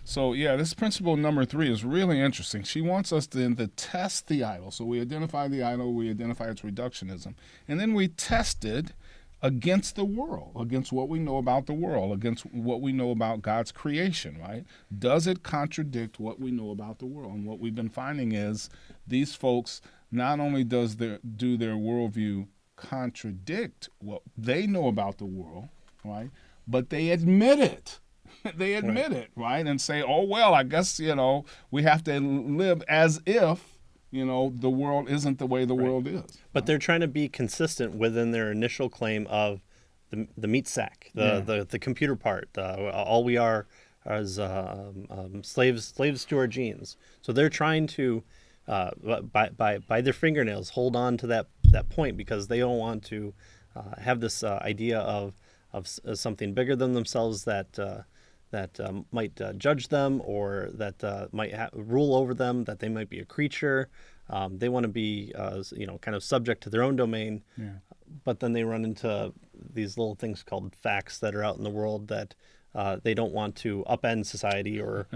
So yeah, this principle number 3 is really interesting. She wants us then to test the idol. So we identify the idol, we identify its reductionism, and then we test it against the world, against what we know about the world, against what we know about God's creation, right? Does it contradict what we know about the world? And what we've been finding is these folks, not only do their worldview contradict what they know about the world, right? But they admit it. They admit Right. it, right? And say, oh, well, I guess, we have to live as if, the world isn't the way the Right. world is. But they're trying to be consistent within their initial claim of the meat sack, the computer part. All we are is slaves to our genes. So they're trying to, by their fingernails, hold on to that point because they don't want to have this idea of something bigger than themselves that might judge them or that might rule over them, that they might be a creature. They want to be, kind of subject to their own domain. Yeah. But then they run into these little things called facts that are out in the world that they don't want to upend society or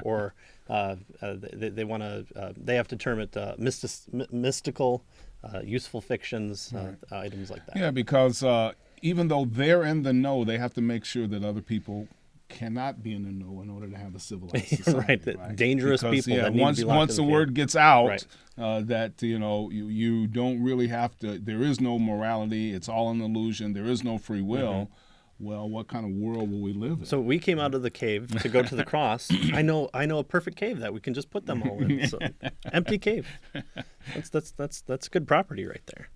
they want to, they have to term it mystical, useful fictions, items like that. Yeah, because even though they're in the know, they have to make sure that other people cannot be in the know in order to have a civilized society. Right. Dangerous because, people that need to be locked once in the the word cave. gets out, Right. that you don't really have to. There is no morality. It's all an illusion. There is no free will. Well, what kind of world will we live in? So we came out of the cave to go to the cross. I know a perfect cave that we can just put them all in. So, empty cave. That's good property right there.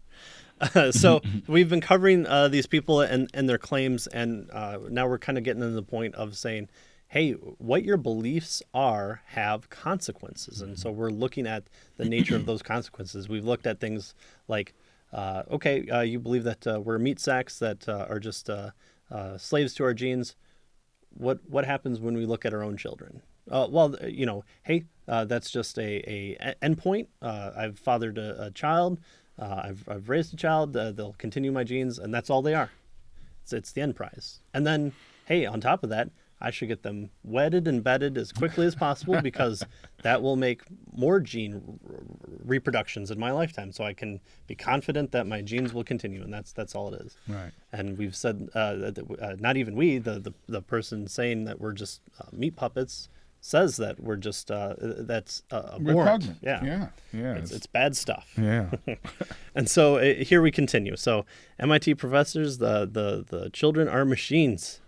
So we've been covering these people and their claims, and now we're kind of getting to the point of saying, hey, what your beliefs are have consequences. And so we're looking at the nature of those consequences. We've looked at things like, you believe that we're meat sacks that are just slaves to our genes. What happens when we look at our own children? That's just a endpoint. I've fathered a child. I've raised a child. They'll continue my genes, and that's all they are. It's the end prize. And then, hey, on top of that, I should get them wedded and bedded as quickly as possible because that will make more gene reproductions in my lifetime. So I can be confident that my genes will continue, and that's all it is. Right. And we've said not even we, the person saying that we're just meat puppets, says that we're just that's abhorrent. Repugnant. Yeah. Yeah. It's bad stuff. Yeah. And so here we continue. So MIT professors, the children are machines.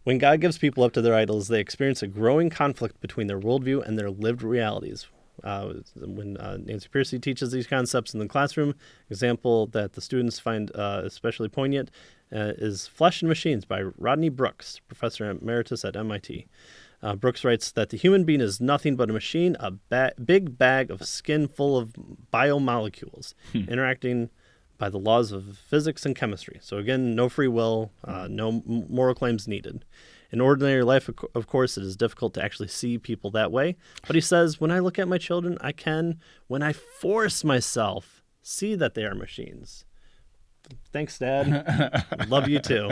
When God gives people up to their idols, they experience a growing conflict between their worldview and their lived realities. When Nancy Pearcey teaches these concepts in the classroom, example that the students find especially poignant is Flesh and Machines by Rodney Brooks, professor emeritus at MIT. Brooks writes that the human being is nothing but a machine, a big bag of skin full of biomolecules interacting by the laws of physics and chemistry. So again, no free will, no moral claims needed. In ordinary life, of course, it is difficult to actually see people that way. But he says, when I look at my children, I can, when I force myself, see that they are machines. Thanks, Dad. Love you too.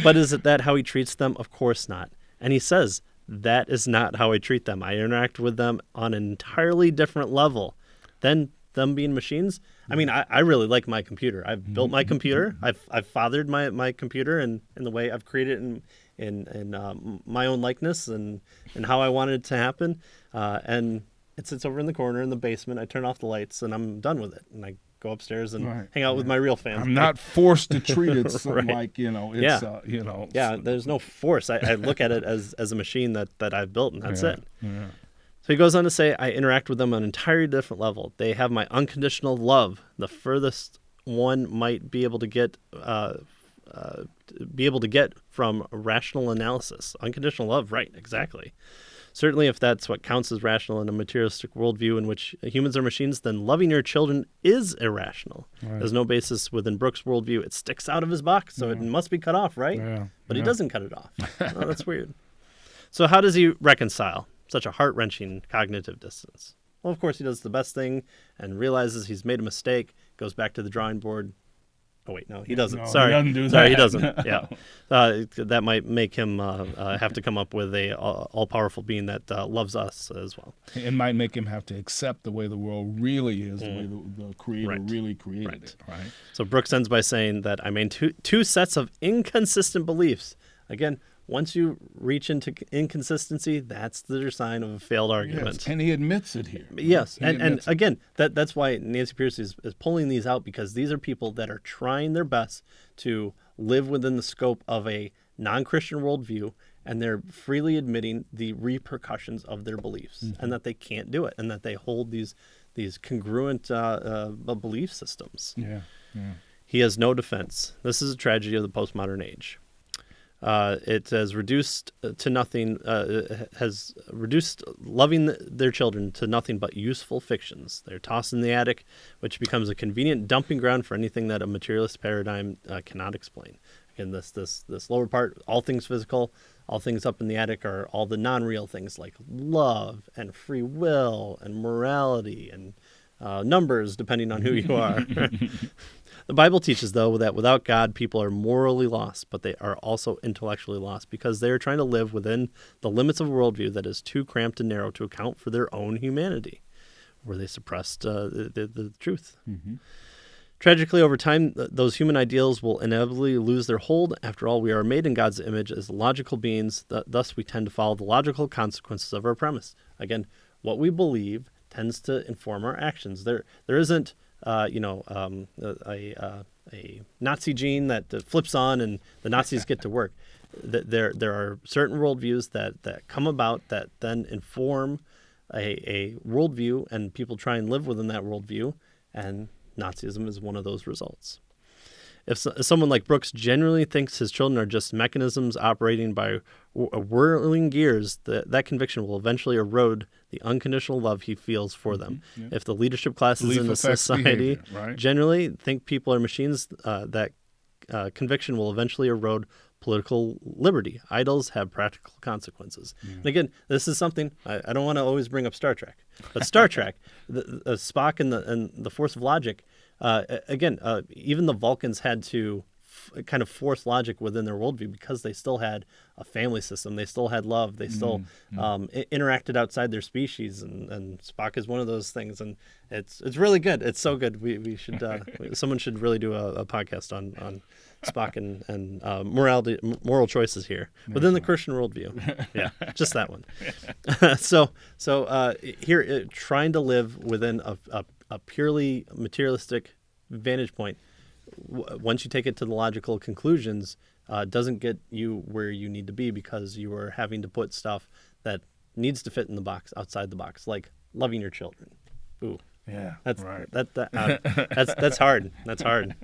But is it that how he treats them? Of course not. And he says, that is not how I treat them. I interact with them on an entirely different level than them being machines. I mean, I really like my computer. I've built my computer. I've fathered my computer in the way I've created it in my own likeness and how I wanted it to happen. And it sits over in the corner in the basement. I turn off the lights and I'm done with it. And I go upstairs and hang out with my real family. I'm not forced to treat it Right. like, it's, Yeah. Yeah, there's no force. I look at it as a machine that I've built, and that's it. Yeah. So he goes on to say, I interact with them on an entirely different level. They have my unconditional love, the furthest one might be able to get from rational analysis. Unconditional love, right, exactly. Certainly, if that's what counts as rational in a materialistic worldview in which humans are machines, then loving your children is irrational. Right. There's no basis within Brooks' worldview. It sticks out of his box, so it must be cut off, right? Yeah. But he doesn't cut it off. Oh, that's weird. So how does he reconcile such a heart-wrenching cognitive dissonance? Well, of course, he does the best thing and realizes he's made a mistake, goes back to the drawing board, Oh wait, no, he doesn't. No, Sorry, he doesn't do sorry, he that. doesn't. Yeah, that might make him have to come up with a all-powerful being that loves us as well. It might make him have to accept the way the world really is, the way the Creator Right. really created Right. it. Right. So Brooks ends by saying that I mean two sets of inconsistent beliefs. Again, once you reach into inconsistency, that's the sign of a failed argument. Yes, and he admits it here. Yes, He and admits it. again, that's why Nancy Pearcey is pulling these out, because these are people that are trying their best to live within the scope of a non-Christian worldview, and they're freely admitting the repercussions of their beliefs, and that they can't do it, and that they hold these congruent belief systems. Yeah. Yeah. He has no defense. This is a tragedy of the postmodern age. It has reduced to nothing, has reduced loving their children to nothing but useful fictions. They're tossed in the attic, which becomes a convenient dumping ground for anything that a materialist paradigm cannot explain. Again, this lower part, all things physical, all things up in the attic are all the non-real things like love and free will and morality and numbers, depending on who you are. The Bible teaches, though, that without God, people are morally lost, but they are also intellectually lost because they are trying to live within the limits of a worldview that is too cramped and narrow to account for their own humanity, where they suppressed the truth. Mm-hmm. Tragically, over time, those human ideals will inevitably lose their hold. After all, we are made in God's image as logical beings. Thus, we tend to follow the logical consequences of our premise. Again, what we believe tends to inform our actions. There isn't a Nazi gene that flips on and the Nazis get to work. There are certain worldviews that come about that then inform a worldview, and people try and live within that worldview, and Nazism is one of those results. If someone like Brooks genuinely thinks his children are just mechanisms operating by whirling gears, that conviction will eventually erode the unconditional love he feels for them. Yeah. If the leadership classes Belief in the affects society behavior, right? generally think people are machines, that conviction will eventually erode political liberty. Idols have practical consequences. Yeah. And again, this is something I don't want to always bring up Star Trek, but Star Trek, Spock and the Force of Logic. Again, even the Vulcans had to kind of force logic within their worldview because they still had a family system. They still had love. They still interacted outside their species, and Spock is one of those things. And it's really good. It's so good. We should someone should really do a podcast on Spock and moral choices here within the Christian worldview. Yeah, just that one. So here, trying to live within a purely materialistic vantage point, once you take it to the logical conclusions, doesn't get you where you need to be, because you are having to put stuff that needs to fit in the box outside the box, like loving your children. Ooh, Yeah, that's right. that's hard. That's hard.